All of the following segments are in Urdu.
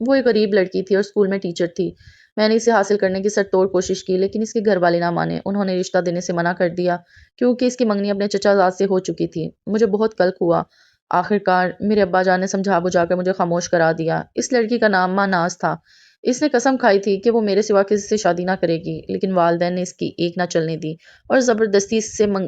وہ ایک غریب لڑکی تھی اور اسکول میں ٹیچر تھی۔ میں نے اسے حاصل کرنے کی سر توڑ کوشش کی، لیکن اس کے گھر والے نہ مانے۔ انہوں نے رشتہ دینے سے منع کر دیا کیونکہ اس کی منگنی اپنے چچا زاد سے ہو چکی تھی۔ مجھے بہت قلق ہوا۔ آخر کار میرے ابا جان نے سمجھا بجھا کر مجھے خاموش کرا دیا۔ اس لڑکی کا نام ماں ناز تھا۔ اس نے قسم کھائی تھی کہ وہ میرے سوا کسی سے شادی نہ کرے گی، لیکن والدین نے اس کی ایک نہ چلنے دی اور زبردستی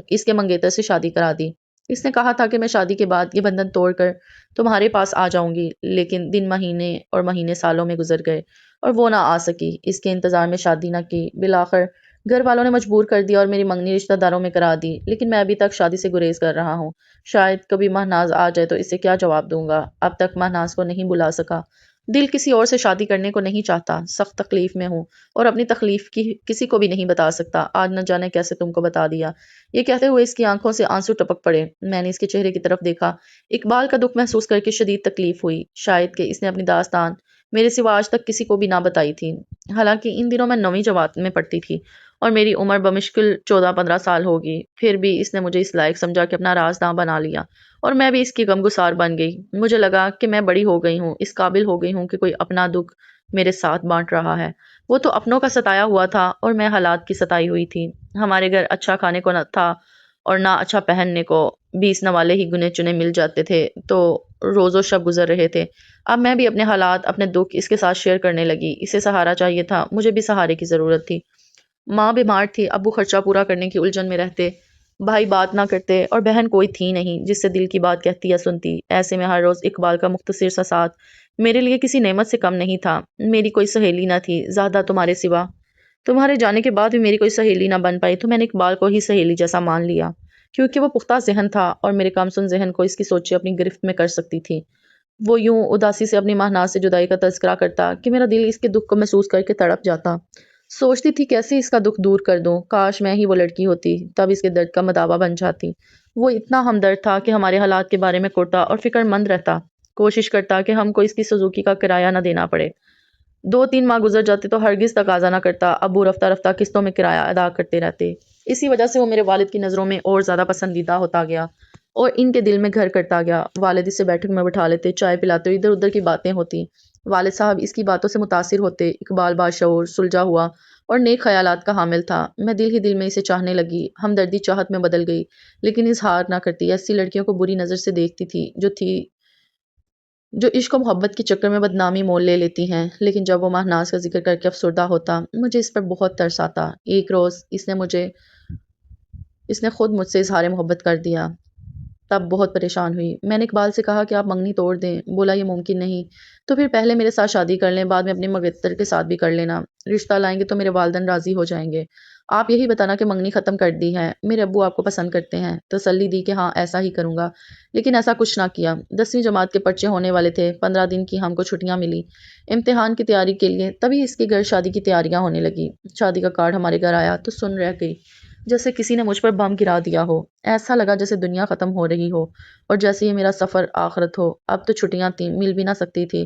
اس کے منگیتر سے شادی کرا دی۔ اس نے کہا تھا کہ میں شادی کے بعد یہ بندھن توڑ کر تمہارے پاس آ جاؤں گی، لیکن دن مہینے اور مہینے سالوں میں گزر گئے اور وہ نہ آ سکی۔ اس کے انتظار میں شادی نہ کی۔ بالآخر گھر والوں نے مجبور کر دیا اور میری منگنی رشتہ داروں میں کرا دی، لیکن میں ابھی تک شادی سے گریز کر رہا ہوں۔ شاید کبھی ماہناز آ جائے تو اسے کیا جواب دوں گا۔ اب تک ماہناز کو نہیں بلا سکا۔ دل کسی اور سے شادی کرنے کو نہیں چاہتا۔ سخت تکلیف میں ہوں اور اپنی تکلیف کی کسی کو بھی نہیں بتا سکتا۔ آج نہ جانے کیسے تم کو بتا دیا۔ یہ کہتے ہوئے اس کی آنکھوں سے آنسو ٹپک پڑے۔ میں نے اس کے چہرے کی طرف دیکھا۔ اقبال کا دکھ محسوس کر کے شدید تکلیف ہوئی۔ شاید کہ اس نے اپنی داستان میرے سوا آج تک کسی کو بھی نہ بتائی تھی۔ حالانکہ ان دنوں میں 9ویں جماعت میں پڑھتی تھی اور میری عمر بمشکل 14-15 سال ہوگی، پھر بھی اس نے مجھے اس لائق سمجھا کہ اپنا رازداں بنا لیا اور میں بھی اس کی غمگسار بن گئی۔ مجھے لگا کہ میں بڑی ہو گئی ہوں، اس قابل ہو گئی ہوں کہ کوئی اپنا دکھ میرے ساتھ بانٹ رہا ہے۔ وہ تو اپنوں کا ستایا ہوا تھا اور میں حالات کی ستائی ہوئی تھی۔ ہمارے گھر اچھا کھانے کو نہ تھا اور نہ اچھا پہننے کو، 20 نوالے ہی گنے چنے مل جاتے تھے تو روز و شب گزر رہے تھے۔ اب میں بھی اپنے حالات، اپنے دکھ اس کے ساتھ شیئر کرنے لگی۔ اسے سہارا چاہیے تھا، مجھے بھی سہارے کی ضرورت تھی۔ ماں بیمار تھی، ابو خرچہ پورا کرنے کی الجھن میں رہتے، بھائی بات نہ کرتے اور بہن کوئی تھی نہیں جس سے دل کی بات کہتی یا سنتی۔ ایسے میں ہر روز اقبال کا مختصر سا ساتھ میرے لیے کسی نعمت سے کم نہیں تھا۔ میری کوئی سہیلی نہ تھی زیادہ تمہارے سوا۔ تمہارے جانے کے بعد بھی میری کوئی سہیلی نہ بن پائی تو میں نے اقبال کو ہی سہیلی جیسا مان لیا، کیونکہ وہ پختہ ذہن تھا اور میرے کم سن ذہن کو اس کی سوچیں اپنی گرفت میں کر سکتی تھی۔ وہ یوں اداسی سے اپنی ماہناز سے جدائی کا تذکرہ کرتا کہ میرا دل اس کے دکھ کو محسوس کر کے تڑپ جاتا۔ سوچتی تھی کیسے اس کا دکھ دور کر دوں۔ کاش میں ہی وہ لڑکی ہوتی، تب اس کے درد کا مداوا بن جاتی۔ وہ اتنا ہمدرد تھا کہ ہمارے حالات کے بارے میں کرتا اور فکر مند رہتا، کوشش کرتا کہ ہم کو اس کی سزوکی کا کرایہ نہ دینا پڑے۔ 2-3 ماہ گزر جاتے تو ہرگز تقاضا نہ کرتا، ابو رفتہ رفتہ قسطوں میں کرایہ ادا کرتے رہتے۔ اسی وجہ سے وہ میرے والد کی نظروں میں اور زیادہ پسندیدہ ہوتا گیا اور ان کے دل میں گھر کرتا گیا۔ والد اسے بیٹھک میں بٹھا لیتے، چائے پلاتے، ادھر ادھر کی باتیں ہوتی۔ والد صاحب اس کی باتوں سے متاثر ہوتے۔ اقبال باشعور، سلجھا ہوا اور نیک خیالات کا حامل تھا۔ میں دل ہی دل میں اسے چاہنے لگی، ہمدردی چاہت میں بدل گئی، لیکن اظہار نہ کرتی۔ ایسی لڑکیوں کو بری نظر سے دیکھتی تھی جو عشق و محبت کے چکر میں بدنامی مول لے لیتی ہیں، لیکن جب وہ ماہناز کا ذکر کر کے افسردہ ہوتا، مجھے اس پر بہت ترس آتا۔ ایک روز اس نے خود مجھ سے اظہار محبت کر دیا، تب بہت پریشان ہوئی۔ میں نے اقبال سے کہا کہ آپ منگنی توڑ دیں۔ بولا یہ ممکن نہیں، تو پھر پہلے میرے ساتھ شادی کر لیں، بعد میں اپنے مغیتر کے ساتھ بھی کر لینا۔ رشتہ لائیں گے تو میرے والدین راضی ہو جائیں گے۔ آپ یہی بتانا کہ منگنی ختم کر دی ہے، میرے ابو آپ کو پسند کرتے ہیں۔ تسلی دی کہ ہاں ایسا ہی کروں گا، لیکن ایسا کچھ نہ کیا۔ 10ویں جماعت کے پرچے ہونے والے تھے، 15 دن کی ہم کو چھٹیاں ملی امتحان کی تیاری کے لیے۔ تبھی اس کے گھر شادی کی تیاریاں ہونے لگی۔ شادی کا کارڈ ہمارے گھر آیا تو سن رہ گئی، جیسے کسی نے مجھ پر بم گرا دیا ہو۔ ایسا لگا جیسے دنیا ختم ہو رہی ہو اور جیسے یہ میرا سفر آخرت ہو۔ اب تو چھٹیاں تھیں، مل بھی نہ سکتی تھی۔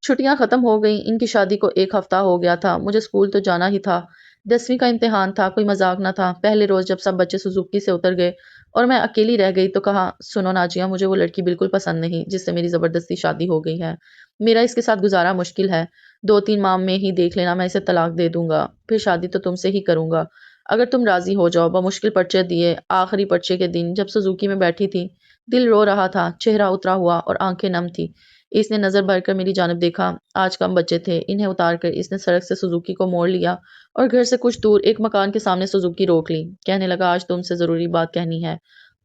چھٹیاں ختم ہو گئیں، ان کی شادی کو 1 ہفتہ ہو گیا تھا۔ مجھے اسکول تو جانا ہی تھا۔ 10ویں کا امتحان تھا، کوئی مذاق نہ تھا۔ پہلے روز جب سب بچے سوزوکی سے اتر گئے اور میں اکیلی رہ گئی تو کہا، سنو ناجیہ، مجھے وہ لڑکی بالکل پسند نہیں جس سے میری زبردستی شادی ہو گئی ہے۔ میرا اس کے ساتھ گزارا مشکل ہے۔ 2-3 ماہ میں ہی دیکھ لینا، میں اسے طلاق دے دوں گا، پھر شادی تو تم سے ہی کروں گا اگر تم راضی ہو جاؤ۔ بمشکل پرچے دیے۔ آخری پرچے کے دن جب سوزوکی میں بیٹھی تھی، دل رو رہا تھا، چہرہ اترا ہوا اور آنکھیں نم تھی۔ اس نے نظر بھر کر میری جانب دیکھا۔ آج کم بچے تھے، انہیں اتار کر اس نے سڑک سے سوزوکی کو موڑ لیا اور گھر سے کچھ دور ایک مکان کے سامنے سوزوکی روک لی۔ کہنے لگا، آج تم سے ضروری بات کہنی ہے،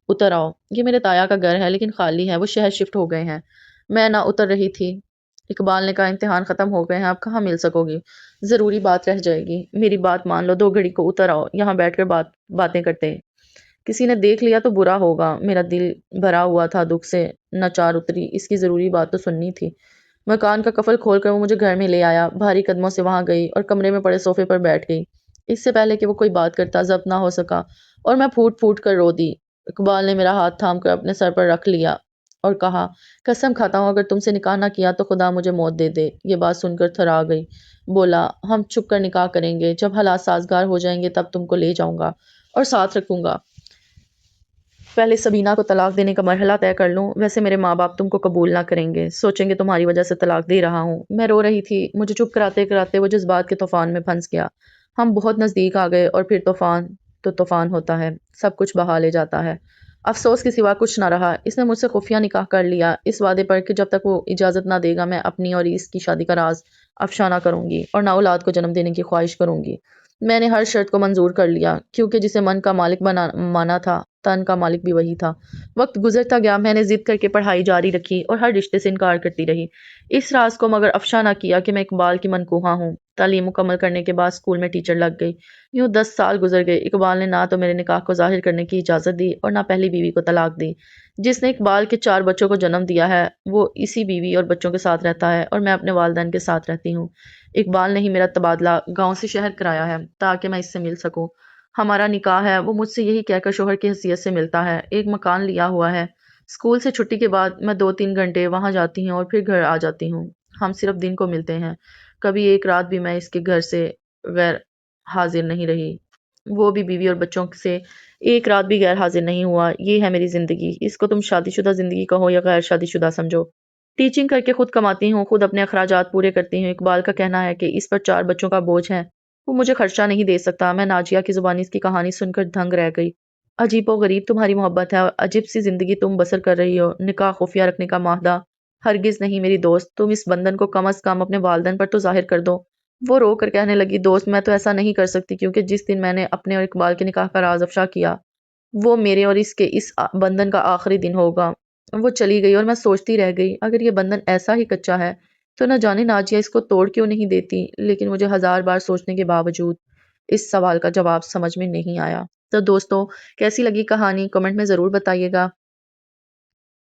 اتر آؤ۔ یہ میرے تایا کا گھر ہے لیکن خالی ہے، وہ شہر شفٹ ہو گئے ہیں۔ میں نہ اتر رہی تھی۔ اقبال نے کہا، امتحان ختم ہو گئے ہیں، اب کہاں مل سکو گی، ضروری بات رہ جائے گی۔ میری بات مان لو، 2 گھڑی کو اتر آؤ، یہاں بیٹھ کر باتیں کرتے۔ کسی نے دیکھ لیا تو برا ہوگا۔ میرا دل بھرا ہوا تھا دکھ سے، ناچار اتری، اس کی ضروری بات تو سننی تھی۔ مکان کا کفل کھول کر وہ مجھے گھر میں لے آیا، بھاری قدموں سے وہاں گئی اور کمرے میں پڑے صوفے پر بیٹھ گئی۔ اس سے پہلے کہ وہ کوئی بات کرتا، ضبط نہ ہو سکا اور میں پھوٹ پھوٹ کر رو دی۔ اقبال نے میرا ہاتھ تھام کر اپنے سر پر رکھ لیا اور کہا، قسم کھاتا ہوں اگر تم سے نکاح نہ کیا تو خدا مجھے موت دے دے۔ یہ بات سن کر تھرا گئی۔ بولا، ہم چھپ کر نکاح کریں گے، جب حالات سازگار ہو جائیں گے تب تم کو لے جاؤں گا اور ساتھ رکھوں گا۔ پہلے سبینہ کو طلاق دینے کا مرحلہ طے کر لوں، ویسے میرے ماں باپ تم کو قبول نہ کریں گے، سوچیں گے تمہاری وجہ سے طلاق دے رہا ہوں۔ میں رو رہی تھی، مجھے چپ کراتے کراتے وہ جذبات کے طوفان میں پھنس گیا۔ ہم بہت نزدیک آ گئے اور پھر طوفان تو طوفان ہوتا ہے، سب کچھ بہا لے جاتا ہے۔ افسوس کے سوا کچھ نہ رہا۔ اس نے مجھ سے خفیہ نکاح کر لیا، اس وعدے پر کہ جب تک وہ اجازت نہ دے گا میں اپنی اور اس کی شادی کا راز افشا نہ کروں گی اور نہ اولاد کو جنم دینے کی خواہش کروں گی۔ میں نے ہر شرط کو منظور کر لیا، کیونکہ جسے من کا مالک مانا تھا، تن کا مالک بھی وہی تھا۔ وقت گزرتا گیا، میں نے ضد کر کے پڑھائی جاری رکھی اور ہر رشتے سے انکار کرتی رہی۔ اس راز کو مگر افشا نہ کیا کہ میں اقبال کی منکوحہ ہوں۔ تعلیم مکمل کرنے کے بعد اسکول میں ٹیچر لگ گئی۔ یوں 10 سال گزر گئے۔ اقبال نے نہ تو میرے نکاح کو ظاہر کرنے کی اجازت دی اور نہ پہلی بیوی کو طلاق دی۔ جس نے اقبال کے 4 بچوں کو جنم دیا ہے وہ اسی بیوی اور بچوں کے ساتھ رہتا ہے اور میں اپنے والدین کے ساتھ رہتی ہوں۔ اقبال نے ہی میرا تبادلہ گاؤں سے شہر کرایا ہے تاکہ میں اس سے مل سکوں۔ ہمارا نکاح ہے، وہ مجھ سے یہی کہہ کر شوہر کی حیثیت سے ملتا ہے۔ ایک مکان لیا ہوا ہے۔ اسکول سے چھٹی کے بعد میں 2-3 گھنٹے وہاں جاتی ہوں اور پھر گھر آ جاتی ہوں۔ ہم صرف دن کو ملتے ہیں۔ کبھی ایک رات بھی میں اس کے گھر سے غیر حاضر نہیں رہی، وہ بھی بیوی اور بچوں سے ایک رات بھی غیر حاضر نہیں ہوا۔ یہ ہے میری زندگی، اس کو تم شادی شدہ زندگی کہو یا غیر شادی شدہ سمجھو۔ ٹیچنگ کر کے خود کماتی ہوں، خود اپنے اخراجات پورے کرتی ہوں۔ اقبال کا کہنا ہے کہ اس پر 4 بچوں کا بوجھ ہے، وہ مجھے خرچہ نہیں دے سکتا۔ میں ناجیہ کی زبانی اس کی کہانی سن کر دھنگ رہ گئی۔ عجیب و غریب تمہاری محبت ہے اور عجیب سی زندگی تم بسر کر رہی ہو۔ نکاح خفیہ رکھنے کا معاہدہ ہرگز نہیں میری دوست، تم اس بندھن کو کم از کم اپنے والدین پر تو ظاہر کر دو۔ وہ رو کر کہنے لگی، دوست میں تو ایسا نہیں کر سکتی، کیونکہ جس دن میں نے اپنے اور اقبال کے نکاح کا راز افشا کیا وہ میرے اور اس کے اس بندھن کا آخری دن ہوگا۔ وہ چلی گئی اور میں سوچتی رہ گئی، اگر یہ بندھن ایسا ہی کچا ہے تو نہ جانے ناجیہ اس کو توڑ کیوں نہیں دیتی، لیکن مجھے 1000 بار سوچنے کے باوجود اس سوال کا جواب سمجھ میں نہیں آیا۔ تو دوستو، کیسی لگی کہانی کمنٹ میں ضرور بتائیے گا۔